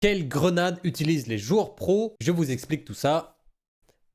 Quelle grenade utilisent les joueurs pro? Je vous explique tout ça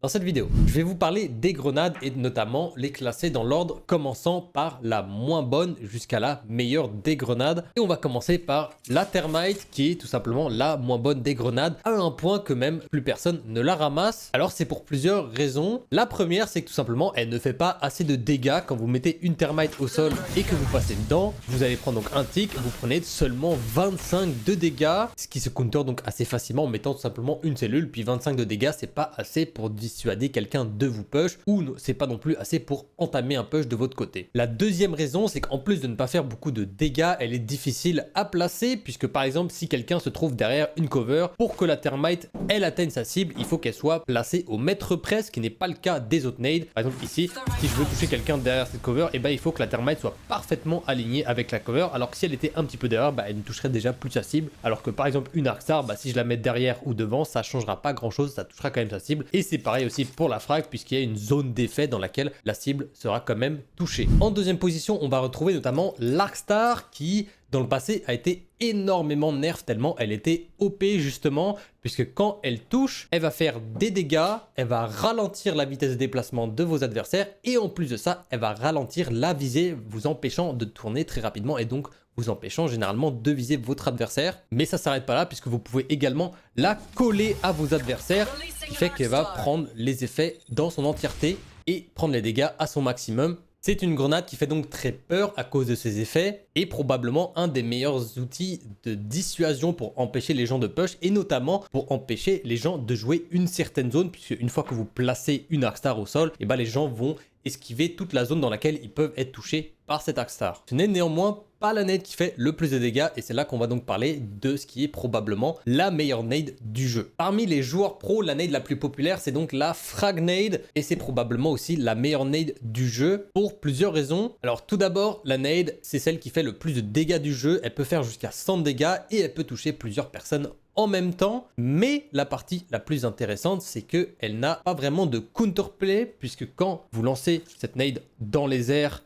dans cette vidéo. Je vais vous parler des grenades et notamment les classer dans l'ordre commençant par la moins bonne jusqu'à la meilleure des grenades. Et on va commencer par la Thermite qui est tout simplement la moins bonne des grenades à un point que même plus personne ne la ramasse. Alors c'est pour plusieurs raisons. La première c'est que tout simplement elle ne fait pas assez de dégâts. Quand vous mettez une Thermite au sol et que vous passez dedans, vous allez prendre donc un tick, vous prenez seulement 25 de dégâts, ce qui se counter donc assez facilement en mettant tout simplement une cellule, puis 25 de dégâts c'est pas assez pour dissuader quelqu'un de vous push, ou c'est pas non plus assez pour entamer un push de votre côté. La deuxième raison, c'est qu'en plus de ne pas faire beaucoup de dégâts, elle est difficile à placer, puisque par exemple, si quelqu'un se trouve derrière une cover, pour que la Thermite, elle atteigne sa cible, il faut qu'elle soit placée au mètre près, ce qui n'est pas le cas des autres nades. Par exemple ici, si je veux toucher quelqu'un derrière cette cover, et ben il faut que la Thermite soit parfaitement alignée avec la cover, alors que si elle était un petit peu derrière, elle ne toucherait déjà plus sa cible, alors que par exemple une Arcstar, si je la mets derrière ou devant, ça changera pas grand chose, ça touchera quand même sa cible, et c'est pareil aussi pour la frag puisqu'il y a une zone d'effet dans laquelle la cible sera quand même touchée. En deuxième position, on va retrouver notamment l'Arcstar qui dans le passé a été énormément nerf tellement elle était OP justement, puisque quand elle touche, elle va faire des dégâts, elle va ralentir la vitesse de déplacement de vos adversaires et en plus de ça, elle va ralentir la visée, vous empêchant de tourner très rapidement et donc vous empêchant généralement de viser votre adversaire. Mais ça s'arrête pas là puisque vous pouvez également la coller à vos adversaires, ce qui fait qu'elle va prendre les effets dans son entièreté et prendre les dégâts à son maximum. C'est une grenade qui fait donc très peur à cause de ses effets et probablement un des meilleurs outils de dissuasion pour empêcher les gens de push et notamment pour empêcher les gens de jouer une certaine zone, puisque une fois que vous placez une Arcstar au sol, et les gens vont esquiver toute la zone dans laquelle ils peuvent être touchés par cette Arcstar. Ce n'est néanmoins pas la nade qui fait le plus de dégâts et c'est là qu'on va donc parler de ce qui est probablement la meilleure nade du jeu. Parmi les joueurs pro, la nade la plus populaire c'est donc la frag nade et c'est probablement aussi la meilleure nade du jeu pour plusieurs raisons. Alors tout d'abord, la nade c'est celle qui fait le plus de dégâts du jeu, elle peut faire jusqu'à 100 dégâts et elle peut toucher plusieurs personnes en même temps, mais la partie la plus intéressante c'est que elle n'a pas vraiment de counterplay puisque quand vous lancez cette nade dans les airs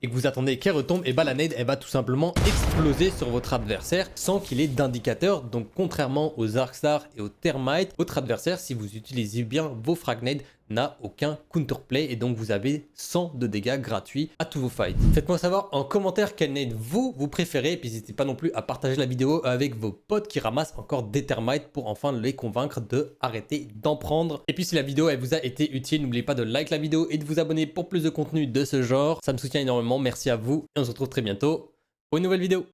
et que vous attendez qu'elle retombe, et la nade elle va tout simplement exploser sur votre adversaire sans qu'il ait d'indicateur. Donc contrairement aux Arcstar et aux Thermite, votre adversaire, si vous utilisez bien vos frag nades, n'a aucun counterplay et donc vous avez 100 de dégâts gratuits à tous vos fights. Faites-moi savoir en commentaire quelle nade vous préférez et puis n'hésitez pas non plus à partager la vidéo avec vos potes qui ramassent encore des Thermites pour enfin les convaincre de arrêter d'en prendre. Et puis si la vidéo elle vous a été utile, n'oubliez pas de like la vidéo et de vous abonner pour plus de contenu de ce genre. Ça me soutient énormément, merci à vous et on se retrouve très bientôt pour une nouvelle vidéo.